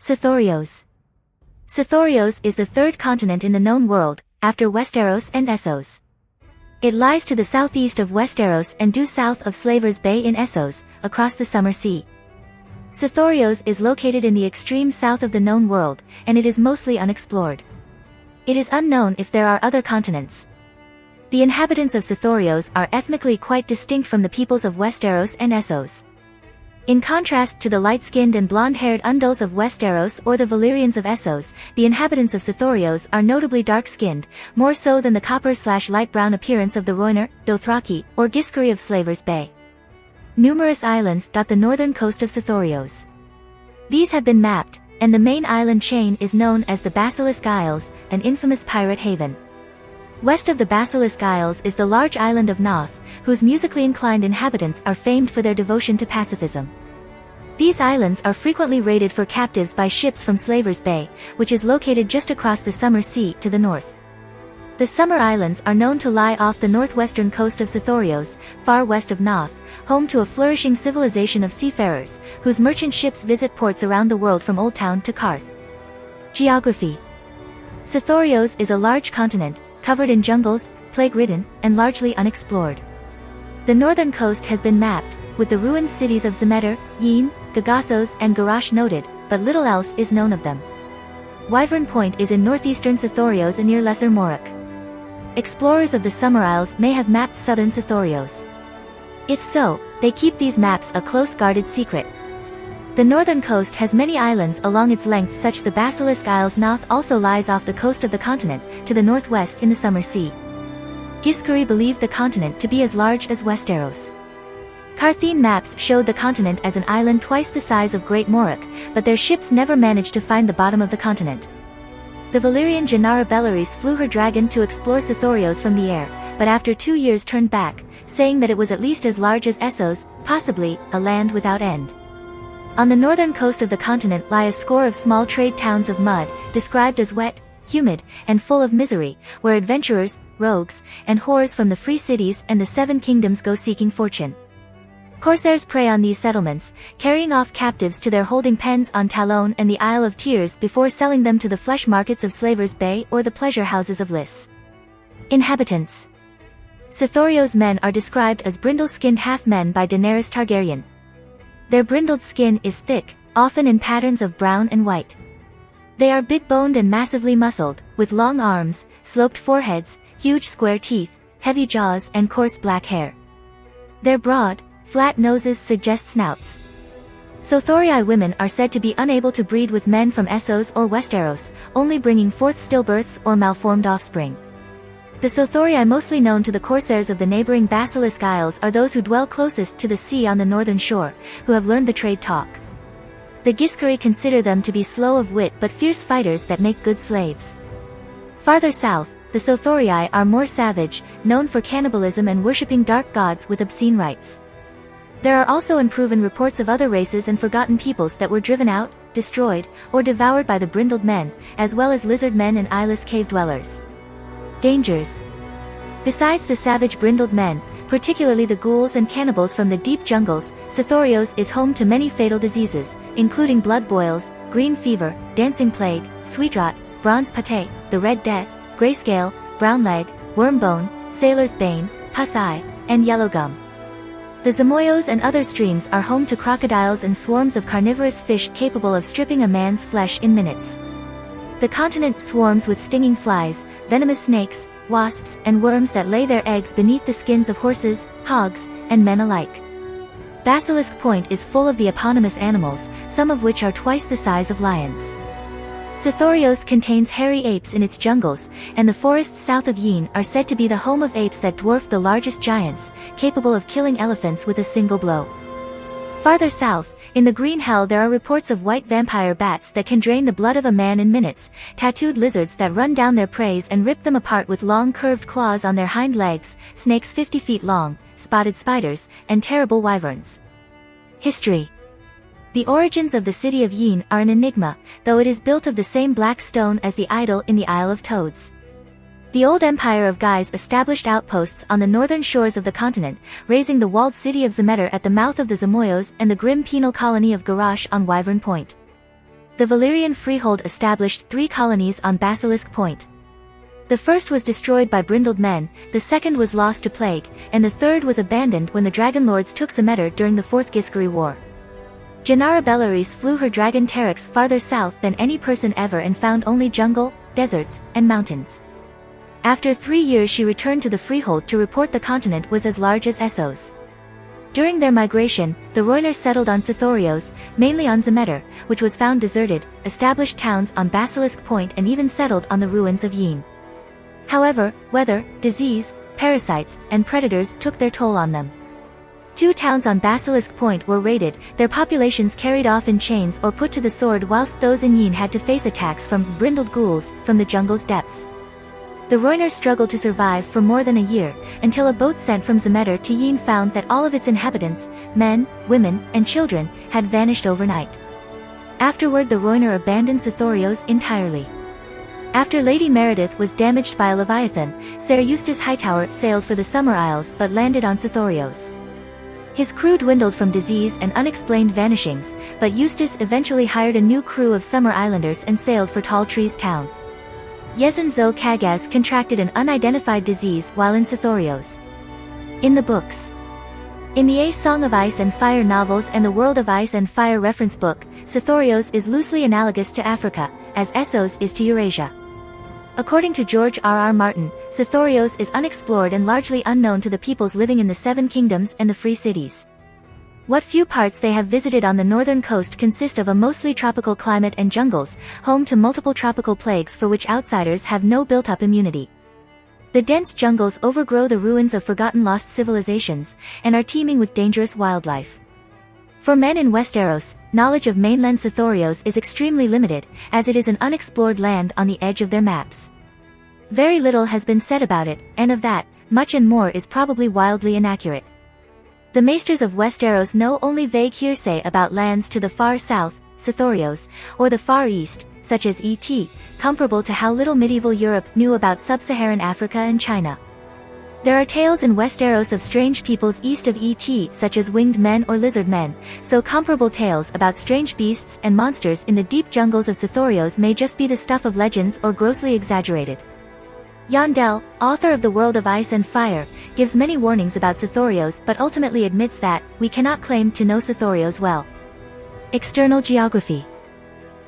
Sothoryos. Sothoryos is the third continent in the known world, after Westeros and Essos. It lies to the southeast of Westeros and due south of Slavers Bay in Essos, across the Summer Sea. Sothoryos is located in the extreme south of the known world, and it is mostly unexplored. It is unknown if there are other continents. The inhabitants of Sothoryos are ethnically quite distinct from the peoples of Westeros and Essos. In contrast to the light-skinned and blonde-haired Undals of Westeros or the Valyrians of Essos, the inhabitants of Sothoryos are notably dark-skinned, more so than the copper/light brown appearance of the Rhoynar, Dothraki, or Giscari of Slavers Bay. Numerous islands dot the northern coast of Sothoryos. These have been mapped, and the main island chain is known as the Basilisk Isles, an infamous pirate haven. West of the Basilisk Isles is the large island of Noth, whose musically inclined inhabitants are famed for their devotion to pacifism. These islands are frequently raided for captives by ships from Slavers Bay, which is located just across the Summer Sea to the north. The Summer Islands are known to lie off the northwestern coast of Sothoryos, far west of Noth, home to a flourishing civilization of seafarers, whose merchant ships visit ports around the world from Old Town to Karth. Geography. Sothoryos is a large continent, covered in jungles, plague-ridden, and largely unexplored. The northern coast has been mapped, with the ruined cities of Zemeter, Yin, Gagassos and Garrosh noted, but little else is known of them. Wyvern Point is in northeastern Sothoryos near Lesser Morak. Explorers of the Summer Isles may have mapped southern Sothoryos. If so, they keep these maps a close-guarded secret. The northern coast has many islands along its length, such the Basilisk Isles. Noth also lies off the coast of the continent, to the northwest in the Summer Sea. Giscari believed the continent to be as large as Westeros. Karthine maps showed the continent as an island twice the size of Great Morak, but their ships never managed to find the bottom of the continent. The Valyrian Janara Bellaris flew her dragon to explore Sothoryos from the air, but after 2 years turned back, saying that it was at least as large as Essos, possibly a land without end. On the northern coast of the continent lie a score of small trade towns of mud, described as wet, humid, and full of misery, where adventurers, rogues, and whores from the free cities and the Seven Kingdoms go seeking fortune. Corsairs prey on these settlements, carrying off captives to their holding pens on Talon and the Isle of Tears before selling them to the flesh markets of Slavers Bay or the pleasure houses of Lys. Inhabitants. Sothoryos men are described as brindle-skinned half-men by Daenerys Targaryen. Their brindled skin is thick, often in patterns of brown and white. They are big-boned and massively muscled, with long arms, sloped foreheads, huge square teeth, heavy jaws and coarse black hair. Their broad, flat noses suggest snouts. Sothoryai women are said to be unable to breed with men from Essos or Westeros, only bringing forth stillbirths or malformed offspring. The Sothoryai mostly known to the corsairs of the neighboring Basilisk Isles are those who dwell closest to the sea on the northern shore, who have learned the trade talk. The Giscari consider them to be slow of wit but fierce fighters that make good slaves. Farther south, the Sothoryai are more savage, known for cannibalism and worshipping dark gods with obscene rites. There are also unproven reports of other races and forgotten peoples that were driven out, destroyed, or devoured by the brindled men, as well as lizard men and eyeless cave dwellers. Dangers. Besides the savage brindled men, particularly the ghouls and cannibals from the deep jungles, Sothoryos is home to many fatal diseases, including blood boils, green fever, dancing plague, sweet rot, bronze pate, the red death, grayscale, brown leg, worm bone, sailor's bane, pus eye, and yellow gum. The Zamoyos and other streams are home to crocodiles and swarms of carnivorous fish capable of stripping a man's flesh in minutes. The continent swarms with stinging flies, venomous snakes, wasps, and worms that lay their eggs beneath the skins of horses, hogs, and men alike. Basilisk Point is full of the eponymous animals, some of which are twice the size of lions. Sothoryos contains hairy apes in its jungles, and the forests south of Yin are said to be the home of apes that dwarf the largest giants, capable of killing elephants with a single blow. Farther south, in the Green Hell there are reports of white vampire bats that can drain the blood of a man in minutes, tattooed lizards that run down their prey and rip them apart with long curved claws on their hind legs, snakes 50 feet long, spotted spiders, and terrible wyverns. History. The origins of the city of Yin are an enigma, though it is built of the same black stone as the idol in the Isle of Toads. The old empire of Guise established outposts on the northern shores of the continent, raising the walled city of Zemeter at the mouth of the Zamoyos and the grim penal colony of Garrosh on Wyvern Point. The Valyrian freehold established 3 colonies on Basilisk Point. The first was destroyed by brindled men, the second was lost to plague, and the third was abandoned when the Dragon Lords took Semeter during the Fourth Giscari War. Gennara Bellaris flew her dragon Terex farther south than any person ever and found only jungle, deserts, and mountains. After 3 years she returned to the freehold to report the continent was as large as Essos. During their migration, the Rhoynar settled on Sothoryos, mainly on Semeter, which was found deserted, established towns on Basilisk Point and even settled on the ruins of Yin. However, weather, disease, parasites, and predators took their toll on them. 2 towns on Basilisk Point were raided, their populations carried off in chains or put to the sword, whilst those in Yin had to face attacks from brindled ghouls from the jungle's depths. The Rhoynar struggled to survive for more than a year, until a boat sent from Semeter to Yin found that all of its inhabitants, men, women, and children, had vanished overnight. Afterward the Rhoynar abandoned Sothoryos entirely. After Lady Meredith was damaged by a leviathan, Ser Eustace Hightower sailed for the Summer Isles but landed on Sothoryos. His crew dwindled from disease and unexplained vanishings, but Eustace eventually hired a new crew of Summer Islanders and sailed for Tall Trees Town. Yezin Zo Kagaz contracted an unidentified disease while in Sothoryos. In the books. In the A Song of Ice and Fire novels and the World of Ice and Fire reference book, Sothoryos is loosely analogous to Africa, as Essos is to Eurasia. According to George R.R. Martin, Sothoryos is unexplored and largely unknown to the peoples living in the 7 kingdoms and the free cities. What few parts they have visited on the northern coast consist of a mostly tropical climate and jungles, home to multiple tropical plagues for which outsiders have no built-up immunity. The dense jungles overgrow the ruins of forgotten lost civilizations, and are teeming with dangerous wildlife. For men in Westeros, knowledge of mainland Sothoryos is extremely limited, as it is an unexplored land on the edge of their maps. Very little has been said about it, and of that, much and more is probably wildly inaccurate. The maesters of Westeros know only vague hearsay about lands to the far south, Sothoryos, or the far east, such as Et, comparable to how little medieval Europe knew about sub-Saharan Africa and China. There are tales in Westeros of strange peoples east of Et, such as winged men or lizard men, so comparable tales about strange beasts and monsters in the deep jungles of Sothoryos may just be the stuff of legends or grossly exaggerated. Yandel, author of The World of Ice and Fire, gives many warnings about Sothoryos but ultimately admits that, we cannot claim to know Sothoryos well. External geography.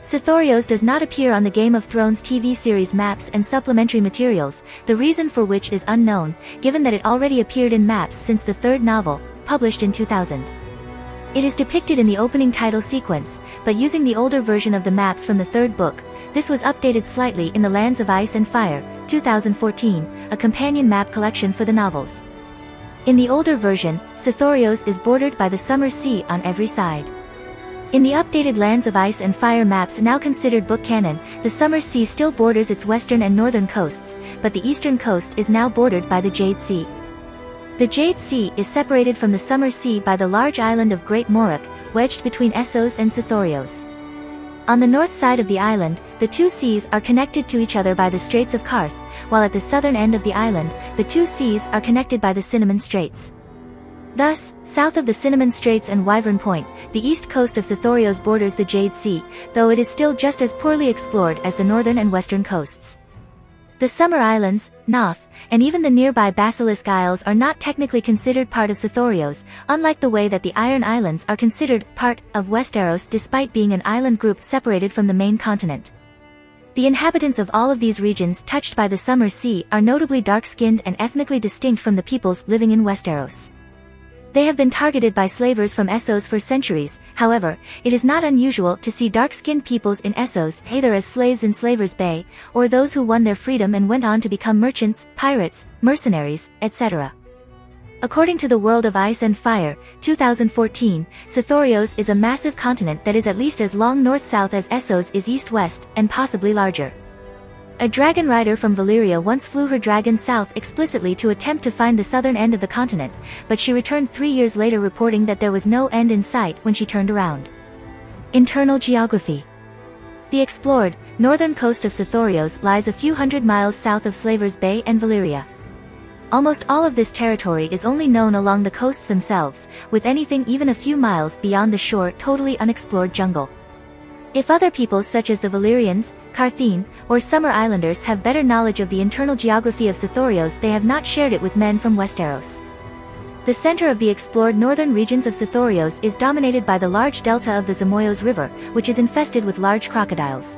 Sothoryos does not appear on the Game of Thrones TV series maps and supplementary materials, the reason for which is unknown, given that it already appeared in maps since the 3rd novel, published in 2000. It is depicted in the opening title sequence, but using the older version of the maps from the 3rd book, this was updated slightly in The Lands of Ice and Fire, 2014, a companion map collection for the novels. In the older version, Sothoryos is bordered by the Summer Sea on every side. In the updated Lands of Ice and Fire maps now considered book canon, the Summer Sea still borders its western and northern coasts, but the eastern coast is now bordered by the Jade Sea. The Jade Sea is separated from the Summer Sea by the large island of Great Morok, wedged between Essos and Sothoryos. On the north side of the island, the 2 seas are connected to each other by the Straits of Karth, while at the southern end of the island, the 2 seas are connected by the Cinnamon Straits. Thus, south of the Cinnamon Straits and Wyvern Point, the east coast of Sothoryos borders the Jade Sea, though it is still just as poorly explored as the northern and western coasts. The Summer Islands, Noth, and even the nearby Basilisk Isles are not technically considered part of Sothoryos, unlike the way that the Iron Islands are considered part of Westeros despite being an island group separated from the main continent. The inhabitants of all of these regions touched by the Summer Sea are notably dark-skinned and ethnically distinct from the peoples living in Westeros. They have been targeted by slavers from Essos for centuries, however, it is not unusual to see dark-skinned peoples in Essos either as slaves in Slavers' Bay, or those who won their freedom and went on to become merchants, pirates, mercenaries, etc. According to The World of Ice and Fire, 2014, Sothoryos is a massive continent that is at least as long north-south as Essos is east-west, and possibly larger. A dragon rider from Valyria once flew her dragon south explicitly to attempt to find the southern end of the continent, but she returned 3 years later reporting that there was no end in sight when she turned around. Internal geography. The explored, northern coast of Sothoryos lies a few hundred miles south of Slavers Bay and Valyria. Almost all of this territory is only known along the coasts themselves, with anything even a few miles beyond the shore totally unexplored jungle. If other peoples such as the Valyrians, Carthene, or Summer Islanders have better knowledge of the internal geography of Sothoryos, they have not shared it with men from Westeros. The center of the explored northern regions of Sothoryos is dominated by the large delta of the Zamoyos River, which is infested with large crocodiles.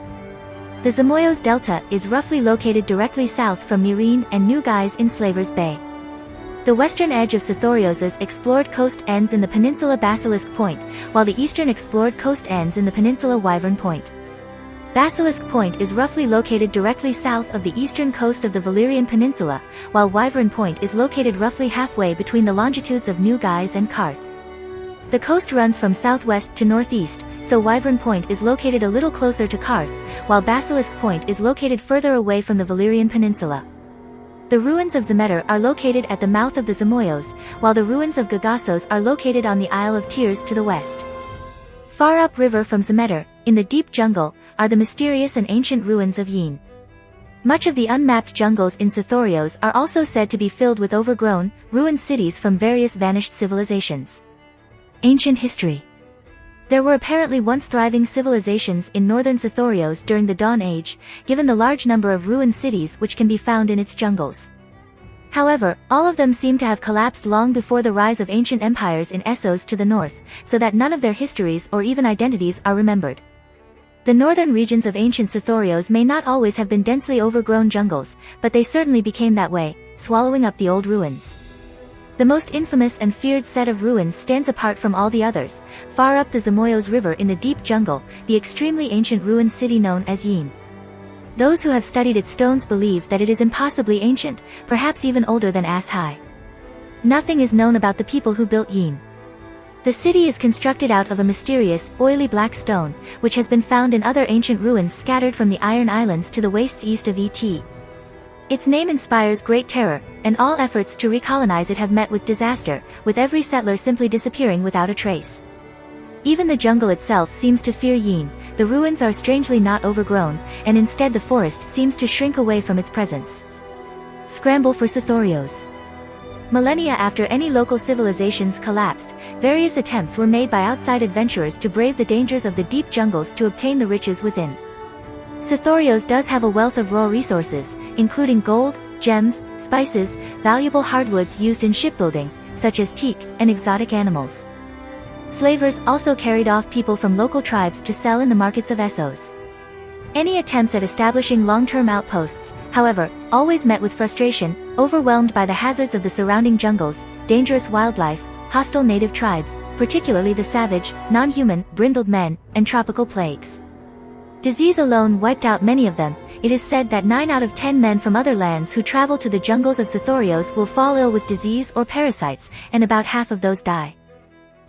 The Zamoyos Delta is roughly located directly south from Meereen and New Guise in Slavers Bay. The western edge of Sothoryos' explored coast ends in the peninsula Basilisk Point, while the eastern explored coast ends in the peninsula Wyvern Point. Basilisk Point is roughly located directly south of the eastern coast of the Valyrian Peninsula, while Wyvern Point is located roughly halfway between the longitudes of New Guise and Karth. The coast runs from southwest to northeast, so Wyvern Point is located a little closer to Karth, while Basilisk Point is located further away from the Valyrian Peninsula. The ruins of Zemeter are located at the mouth of the Zamoyos, while the ruins of Gagassos are located on the Isle of Tears to the west. Far upriver from Zemeter, in the deep jungle, are the mysterious and ancient ruins of Yin. Much of the unmapped jungles in Sothoryos are also said to be filled with overgrown, ruined cities from various vanished civilizations. Ancient history. There were apparently once thriving civilizations in northern Sothoryos during the Dawn Age, given the large number of ruined cities which can be found in its jungles. However, all of them seem to have collapsed long before the rise of ancient empires in Essos to the north, so that none of their histories or even identities are remembered. The northern regions of ancient Sothoryos may not always have been densely overgrown jungles, but they certainly became that way, swallowing up the old ruins. The most infamous and feared set of ruins stands apart from all the others, far up the Zamoyos River in the deep jungle, the extremely ancient ruined city known as Yin. Those who have studied its stones believe that it is impossibly ancient, perhaps even older than Ass-High. Nothing is known about the people who built Yin. The city is constructed out of a mysterious, oily black stone, which has been found in other ancient ruins scattered from the Iron Islands to the wastes east of Et. Its name inspires great terror, and all efforts to recolonize it have met with disaster, with every settler simply disappearing without a trace. Even the jungle itself seems to fear Yin. The ruins are strangely not overgrown, and instead the forest seems to shrink away from its presence. Scramble for Sothoryos. Millennia after any local civilizations collapsed, various attempts were made by outside adventurers to brave the dangers of the deep jungles to obtain the riches within. Sothoryos does have a wealth of raw resources, including gold, gems, spices, valuable hardwoods used in shipbuilding, such as teak, and exotic animals. Slavers also carried off people from local tribes to sell in the markets of Essos. Any attempts at establishing long-term outposts, however, always met with frustration, overwhelmed by the hazards of the surrounding jungles, dangerous wildlife, hostile native tribes, particularly the savage, non-human, brindled men, and tropical plagues. Disease alone wiped out many of them. It is said that 9 out of 10 men from other lands who travel to the jungles of Sothoryos will fall ill with disease or parasites, and about half of those die.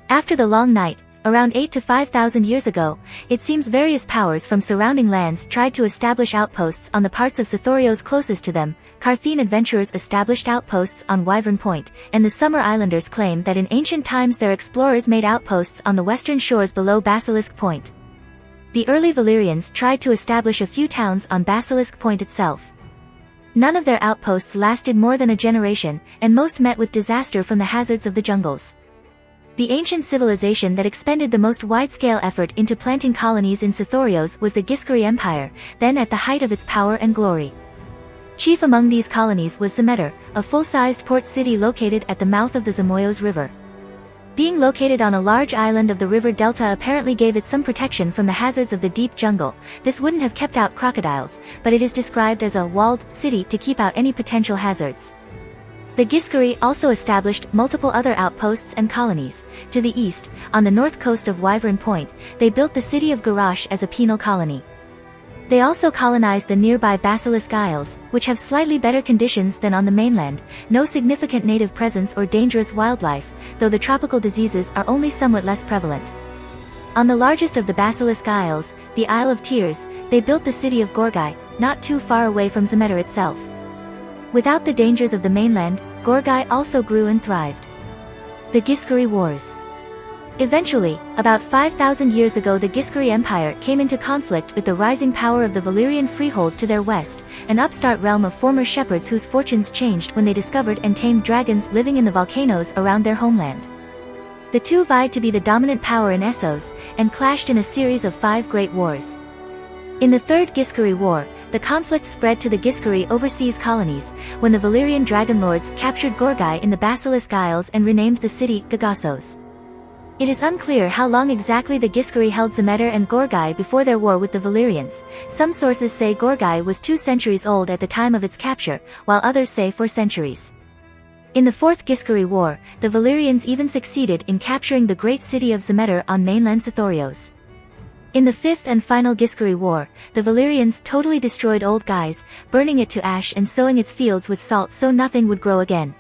After the long night, around 8 to 5,000 years ago, it seems various powers from surrounding lands tried to establish outposts on the parts of Sothoryos closest to them. Carthene adventurers established outposts on Wyvern Point, and the Summer Islanders claim that in ancient times their explorers made outposts on the western shores below Basilisk Point. The early Valyrians tried to establish a few towns on Basilisk Point itself. None of their outposts lasted more than a generation, and most met with disaster from the hazards of the jungles. The ancient civilization that expended the most wide-scale effort into planting colonies in Sothoryos was the Giscari Empire, then at the height of its power and glory. Chief among these colonies was Zemeter, a full-sized port city located at the mouth of the Zamoyos River. Being located on a large island of the river delta apparently gave it some protection from the hazards of the deep jungle. This wouldn't have kept out crocodiles, but it is described as a walled city to keep out any potential hazards. The Giscari also established multiple other outposts and colonies. To the east, on the north coast of Wyvern Point, they built the city of Garrosh as a penal colony. They also colonized the nearby Basilisk Isles, which have slightly better conditions than on the mainland, no significant native presence or dangerous wildlife, though the tropical diseases are only somewhat less prevalent. On the largest of the Basilisk Isles, the Isle of Tears, they built the city of Gorgai, not too far away from Zemeter itself. Without the dangers of the mainland, Gorgai also grew and thrived. The Giscari Wars. Eventually, about 5,000 years ago, the Giscari Empire came into conflict with the rising power of the Valyrian freehold to their west, an upstart realm of former shepherds whose fortunes changed when they discovered and tamed dragons living in the volcanoes around their homeland. The two vied to be the dominant power in Essos, and clashed in a series of 5 great wars. In the Third Giscari War, the conflict spread to the Giscari overseas colonies, when the Valyrian dragon lords captured Gorgai in the Basilisk Isles and renamed the city Gagassos. It is unclear how long exactly the Giscari held Zemeter and Gorgai before their war with the Valyrians. Some sources say Gorgai was 2 centuries old at the time of its capture, while others say 4 centuries. In the Fourth Giscari War, the Valyrians even succeeded in capturing the great city of Zemeter on mainland Sothoryos. In the Fifth and final Giscari War, the Valyrians totally destroyed Old Guise, burning it to ash and sowing its fields with salt so nothing would grow again.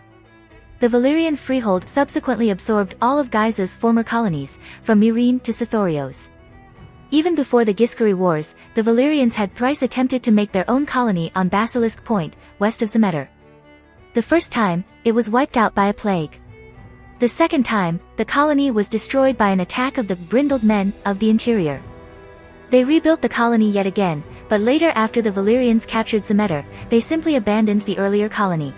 The Valyrian freehold subsequently absorbed all of Guise's former colonies, from Myrine to Sothoryos. Even before the Giscari Wars, the Valyrians had thrice attempted to make their own colony on Basilisk Point, west of Zemeter. The first time, it was wiped out by a plague. The second time, the colony was destroyed by an attack of the brindled men of the interior. They rebuilt the colony yet again, but later after the Valyrians captured Zemeter, they simply abandoned the earlier colony.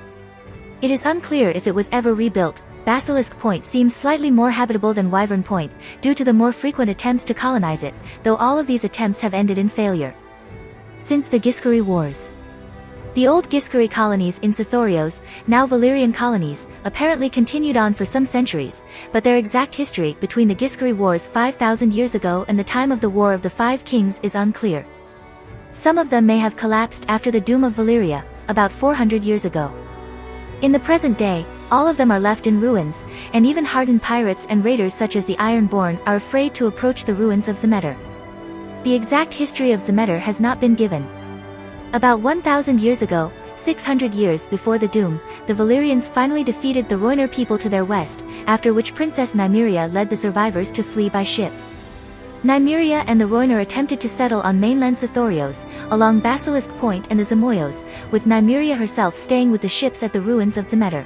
It is unclear if it was ever rebuilt. Basilisk Point seems slightly more habitable than Wyvern Point, due to the more frequent attempts to colonize it, though all of these attempts have ended in failure. Since the Giscari Wars, the old Giscari colonies in Sothoryos, now Valyrian colonies, apparently continued on for some centuries, but their exact history between the Giscari Wars 5,000 years ago and the time of the War of the Five Kings is unclear. Some of them may have collapsed after the Doom of Valyria, about 400 years ago. In the present day, all of them are left in ruins, and even hardened pirates and raiders such as the Ironborn are afraid to approach the ruins of Zemeter. The exact history of Zemeter has not been given. About 1,000 years ago, 600 years before the Doom, the Valyrians finally defeated the Rhoynar people to their west, after which Princess Nymeria led the survivors to flee by ship. Nymeria and the Rhoynar attempted to settle on mainland Sothoryos, along Basilisk Point and the Zamoyos, with Nymeria herself staying with the ships at the ruins of Zemeter.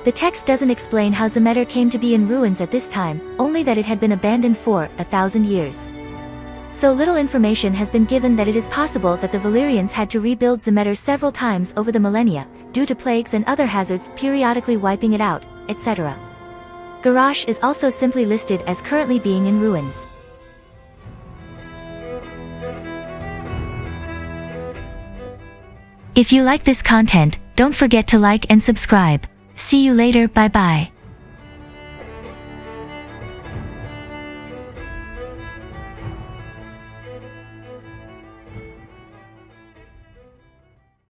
The text doesn't explain how Zemeter came to be in ruins at this time, only that it had been abandoned for 1,000 years. So little information has been given that it is possible that the Valyrians had to rebuild Zemeter several times over the millennia, due to plagues and other hazards periodically wiping it out, etc. Garrosh is also simply listed as currently being in ruins. If you like this content, don't forget to like and subscribe. See you later, bye bye.